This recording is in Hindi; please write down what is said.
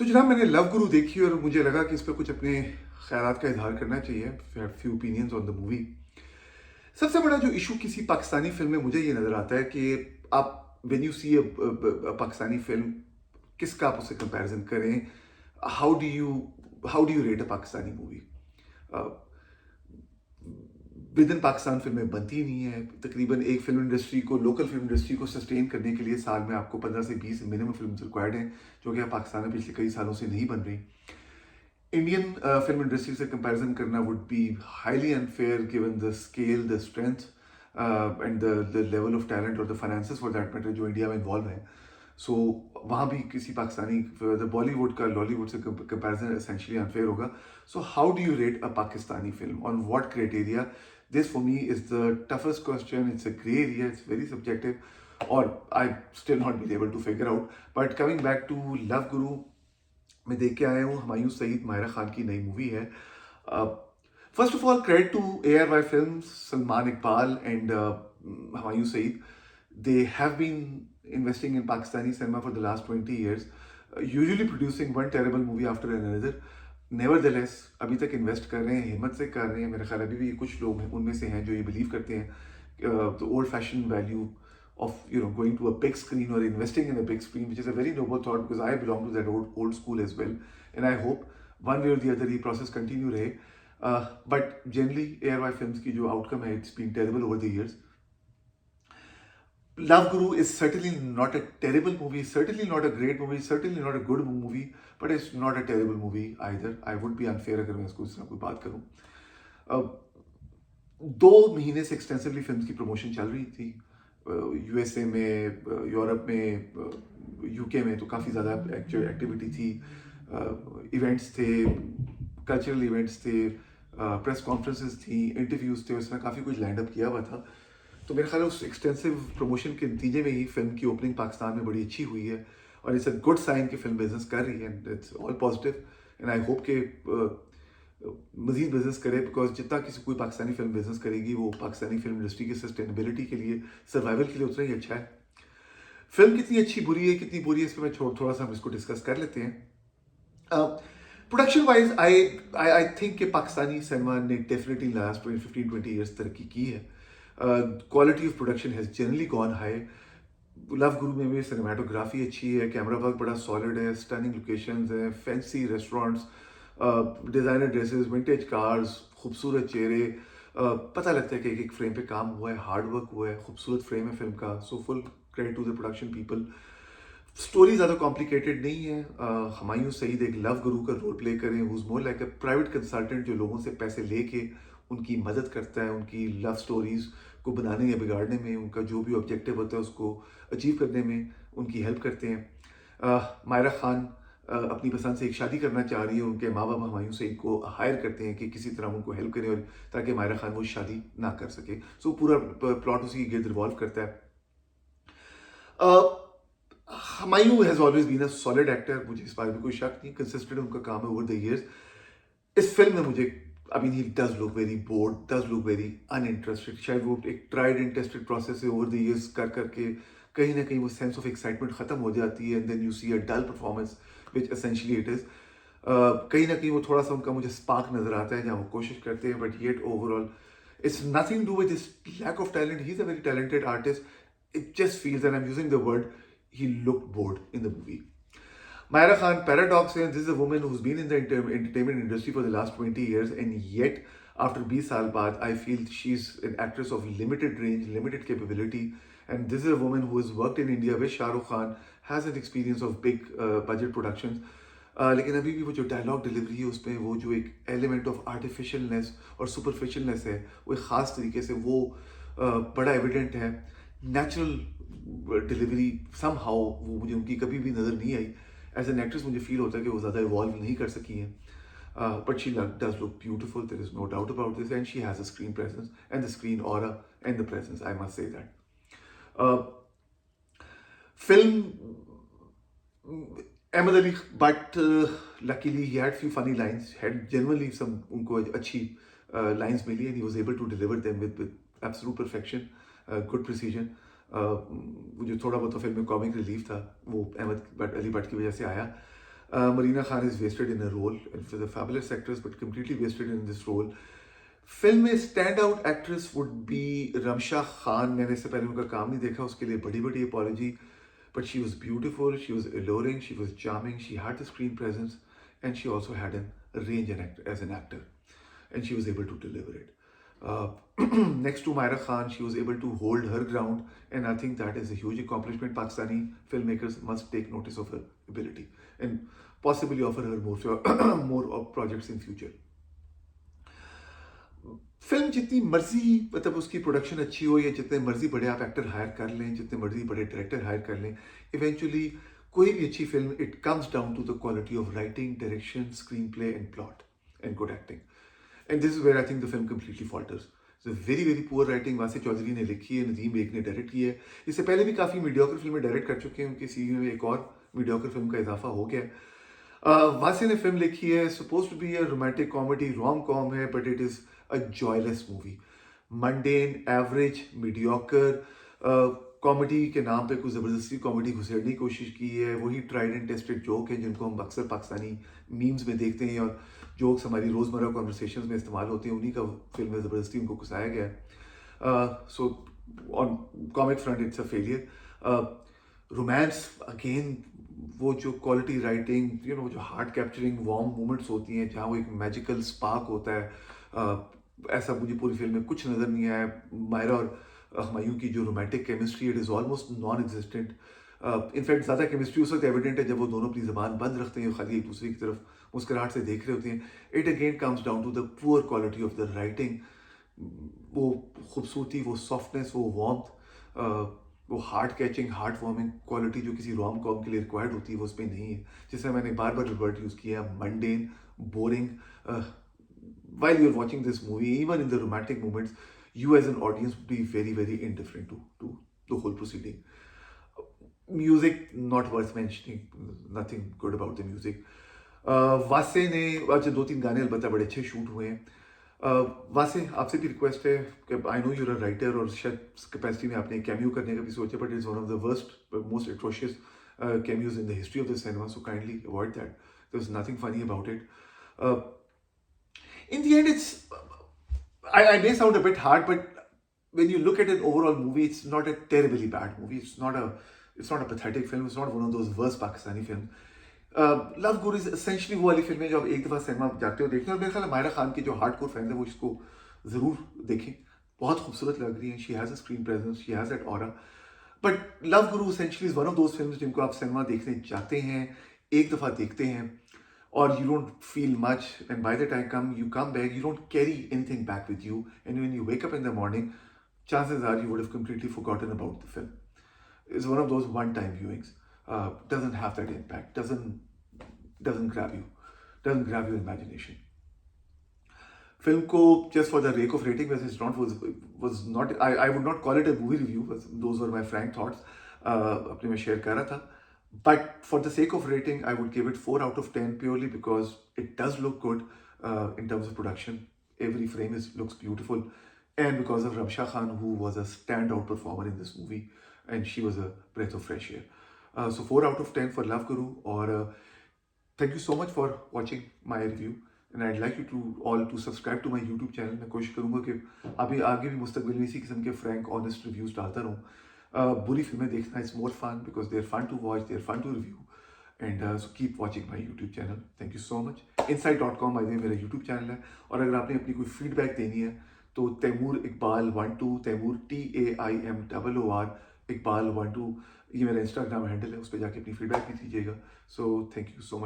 तो जनाब मैंने लव गुरु देखी और मुझे लगा कि इस पर कुछ अपने ख्यालात का इजहार करना चाहिए। Few opinions on the movie. सबसे बड़ा जो इशू किसी पाकिस्तानी फिल्म में मुझे ये नज़र आता है कि आप when you see Pakistani film, किसका आप उससे कंपैरिजन करें। How do you how do you rate a Pakistani movie. Within Pakistan फिल्में बनती नहीं है। तकरीबन एक फिल्म इंडस्ट्री को, लोकल फिल्म इंडस्ट्री को सस्टेन करने के लिए साल में आपको 15 से 20 मिनिमम फिल्म रिक्वायर्ड हैं, जो कि पाकिस्तान में पिछले कई सालों से नहीं बन रही। इंडियन फिल्म इंडस्ट्री से कंपैरिजन करना would be highly unfair given the scale, the strength and the level of talent और the finances for that matter जो इंडिया में इन्वॉल्व है। सो वहाँ भी किसी पाकिस्तानी बॉलीवुड का लॉलीवुड से कंपैरिजन एसेंशियली अनफेयर होगा। So how do you rate a Pakistani film, on what criteria? This for me is the toughest question. It's a grey area, it's very subjective और I still not been able to figure out. But coming back to Love Guru, मैं देख के आया हूँ। हुमायूं सईद, माहिरा खान की नई मूवी है। First of all credit to ARY films, Salman Iqbal and Humayun Saeed. They have been investing in Pakistani cinema for the last 20 years, usually producing one terrible movie after another. Nevertheless, अभी तक इन्वेस्ट कर रहे हैं, हिम्मत से कर रहे हैं। मेरे ख्याल अभी भी कुछ लोग हैं उनमें से हैं जो ये बिलीव करते हैं the old fashion value of going to a big screen or investing in a big screen, which is a very noble thought because I belong to that old school as well, and I hope one way or the other ये process continue रहे. But generally ARY films की जो outcome है, it's been terrible over the years. Love Guru is certainly not a terrible movie, certainly not a great movie, certainly not a good movie, but it's not a terrible movie either. I would be unfair अगर मैं इसको इस तरह कोई बात करूं. 2 महीने से एक्सटेंसिवली फिल्म की प्रमोशन चल रही थी USA में, यूरोप में, UK में तो काफ़ी ज़्यादा एक्टिविटी थी। इवेंट्स थे, कल्चरल इवेंट्स थे, प्रेस कॉन्फ्रेंसेस थी, इंटरव्यूज़ थे, उसमें काफ़ी कुछ लैंड अप किया हुआ था। तो मेरे ख्याल उस एक्सटेंसिव प्रमोशन के नतीजे में ही फिल्म की ओपनिंग पाकिस्तान में बड़ी अच्छी हुई है और इट्स अ गुड साइन कि फिल्म बिजनेस कर रही है and it's all positive and I hope के मजीद बिजनेस करे, बिकॉज जितना किसी कोई पाकिस्तानी फिल्म बिजनेस करेगी वो पाकिस्तानी फिल्म इंडस्ट्री की सस्टेनेबिलिटी के लिए, सर्वाइवल के लिए उतना ही अच्छा है। फिल्म कितनी अच्छी बुरी है, कितनी बुरी है, इस पर मैं थोड़ा सा हम इसको डिस्कस कर लेते हैं। प्रोडक्शन वाइज आई थिंक कि पाकिस्तानी सिनेमा ने डेफिनेटली लास्ट 15-20 ईयर्स तरक्की की है। Quality of production has generally gone high. Love गुरु में भी सिनेमाटोग्राफी अच्छी है, कैमरा वर्क बड़ा सॉलिड है, स्टनिंग लोकेशंस हैं, fancy restaurants, designer dresses, vintage cars, खूबसूरत चेहरे। पता लगता है कि एक फ्रेम पे काम हुआ है, हार्ड वर्क हुआ है, खूबसूरत फ्रेम है फिल्म का। So full credit to the production people. Story ज़्यादा कॉम्प्लिकेटेड नहीं है। हुमायूं सईद एक लव गुरु का रोल प्ले करें, who's more like a private consultant जो लोगों से पैसे लेके उनकी मदद करता है, उनकी लव स्टोरीज को बनाने या बिगाड़ने में, उनका जो भी ऑब्जेक्टिव होता है उसको अचीव करने में उनकी हेल्प करते हैं। मायरा खान अपनी पसंद से एक शादी करना चाह रही है, उनके माँ बाप हुमायूं सईद को हायर करते हैं कि किसी तरह उनको हेल्प करें और ताकि मायरा खान वो शादी ना कर सके। सो पूरा प्लॉट उसी के गिर्द रिवॉल्व करता है। Humayun has always been a solid actor, मुझे इस बारे में कोई शक नहीं, कंसिस्टेंट उनका काम है ओवर द इयर्स। इस फिल्म में मुझे he does look very bored, does look very uninterested. शायद वो एक ट्राइड एंड टेस्टेड प्रोसेस है, ओवर द इयर्स कर करके कहीं ना कहीं वो सेंस ऑफ एक्साइटमेंट खत्म हो जाती है and then you see a dull performance which essentially it is. कहीं ना कहीं वो थोड़ा सा उनका मुझे स्पार्क नजर आता है जहाँ वो कोशिश करते हैं, but yet overall it's nothing do with his lack of talent. He is a very talented artist, it just feels, and I'm using the word, he looked bored in the movie. Myra Khan, paradox is this is a woman who's been in the entertainment industry for the last 20 years, and yet after 20 saal baad, I feel she's an actress of limited range, limited capability, and this is a woman who has worked in India with Shah Rukh Khan, has an experience of big budget productions. लेकिन अभी भी वो जो डायलॉग डिलीवरी है उसमें वो जो एक एलिमेंट ऑफ आर्टिफिशियलनेस और सुपरफिशियलनेस है, वो एक ख़ास तरीके से वो बड़ा एविडेंट है। नेचुरल डिलीवरी सम हाउ वो मुझे उनकी कभी भी नज़र नहीं आई। एज एन एक्ट्रेस मुझे फील होता है कि वो ज़्यादा इवॉल्व नहीं कर सकी हैं, but she does look beautiful, there is no doubt about this, and she has a screen presence and the screen aura and the presence, I must say that. Film Ahmed Ali, but luckily he had few funny lines, had genuinely some उनको अच्छी lines milli and he was able to deliver them with absolute perfection, good precision. वो जो थोड़ा बहुत फिल्म में कॉमिक रिलीफ था वो अहमद अली भट्ट की वजह से आया। Marina Khan is wasted in a role, and she's a fabulous actress, but completely wasted in this role. Film में stand out actress would be Ramsha Khan. मैंने इससे पहले उनका काम नहीं देखा, उसके लिए बड़ी बड़ी apology. But she was beautiful, she was alluring, she was charming, she had the screen presence, and she also had a range as an actor, and she was able to deliver it. Uh, next to Myra Khan, she was able to hold her ground, and I think that is a huge accomplishment. Pakistani filmmakers must take notice of her ability and possibly offer her more projects in future. Film जितनी मर्जी मतलब उसकी प्रोडक्शन अच्छी हो या जितने मर्जी बड़े आप एक्टर हायर कर लें, जितने मर्जी बड़े डायरेक्टर हायर कर लें, इवेंचुअली कोई भी अच्छी film, it comes down to the quality of writing, direction, screen play and plot and good acting. And this is where I think the film completely falters. Very very poor writing Wase Chaudhry ने लिखी है, नदीम बेग ने डायरेक्ट की है. इससे पहले भी काफ़ी मीडियोकर फिल्में डायरेक्ट कर चुके हैं, उनके सीवी में एक और मीडियोकर फिल्म का इजाफा हो गया. वासे ने फिल्म लिखी है, suppose to be a romantic comedy rom com है, but it is a joyless movie. Mundane, average, mediocre. Comedy के नाम पे कुछ ज़बरदस्ती कॉमेडी घुसेड़ने की कोशिश की है. वही ट्राइड एंड टेस्टेड जोक है जिनको हम अक्सर पाकिस्तानी मीम्स में देखते हैं, और जोक्स हमारी रोज़मर्रा कॉन्वर्सेशन में इस्तेमाल होते हैं, उन्हीं का फिल्म में ज़बरदस्ती उनको घुसाया गया है. So on comic front it's a failure. Romance again, वो जो क्वालिटी राइटिंग, जो हार्ट कैप्चरिंग वार्म मोमेंट्स होती हैं, जहाँ वो एक मैजिकल स्पार्क होता है, ऐसा मुझे पूरी फिल्म में कुछ नज़र नहीं आया. मायरा और हुमायूं की जो romantic chemistry, it is almost non existent. In fact ज़्यादा केमिस्ट्री उस वक्त एविडेंट है जब वो दोनों अपनी ज़बान बंद रखते हैं, खाली एक दूसरे की तरफ मुस्कुराहट से देख रहे होते हैं. It again comes down to the poor quality of the writing. वो खूबसूरती, वो सॉफ्टनेस, वो वार्मथ, वो heart catching, heart warming quality जो किसी रोम कॉम के लिए रिक्वायर्ड होती है, वो उसमें नहीं है. जिससे मैंने बार बार वर्ड यूज़ किया, mundane, boring. While you're watching this movie, even in the romantic moments, you as an audience would be very, very indifferent to the whole proceeding. Music, not worth mentioning, nothing good about the music. वासे ने आज 2-3 गाने अलबत्ता बड़े अच्छे शूट हुए हैं. वासे, आपसे भी रिक्वेस्ट है कि I know you're a writer और शायद कैपेसिटी में आपने कैमियो करने का भी सोचा, but it's one of the worst most atrocious cameos in the history of the cinema, so kindly avoid that. There is nothing funny about it. In the end, I may sound a bit hard, but when you look at an overall movie, it's not a terribly bad movie. It's not a pathetic film. It's not one of those worst Pakistani films. Love Guru is essentially वो वाली फिल्म है जो आप एक दफ़ा सिनेमा जाते हो देखने, और मेरे ख्याल मायरा खान के जो हार्डकोर फैंस हैं वो इसको ज़रूर देखें. बहुत खूबसूरत लग रही है. She has a screen presence, she has that aura. But love Guru essentially is one of those film जिनको आप सिनेमा देखने जाते हैं, एक दफ़ा देखते हैं, or you don't feel much, and by the time you come back, you don't carry anything back with you, and when you wake up in the morning, chances are you would have completely forgotten about the film. It's one of those one-time viewings. Doesn't have that impact, doesn't grab you, doesn't grab your imagination. Film को just for the sake of rating was not, I would not call it a movie review, those were my frank thoughts. अपने में share कर रहा था. But for the sake of rating, I would give it 4 out of 10 purely because it does look good in terms of production. Every frame looks beautiful. And because of Ramsha Khan, who was a standout performer in this movie. And she was a breath of fresh air. So 4 out of 10 for Love Guru. Or thank you so much for watching my review. And I'd like you to all to subscribe to my YouTube channel. मैं कोशिश करूँगा कि अभी आगे भी मुस्तकबिल में इसी किस्म के frank, honest reviews डालता रहूँ. बुरी फिल्में देखना it's more fun because they are fun to watch, they are fun to review. And so keep watching my YouTube channel. Thank you so much. inside.com by the way मेरा यूट्यूब चैनल है. और अगर आपने अपनी कोई फीडबैक देनी है तो तैमूर इकबाल 12, तैमूर TAIMOOR इकबाल 12, ये मेरा इंस्टाग्राम हैंडल है, उस पर जाके अपनी फीडबैक भी दीजिएगा. So thank you so much.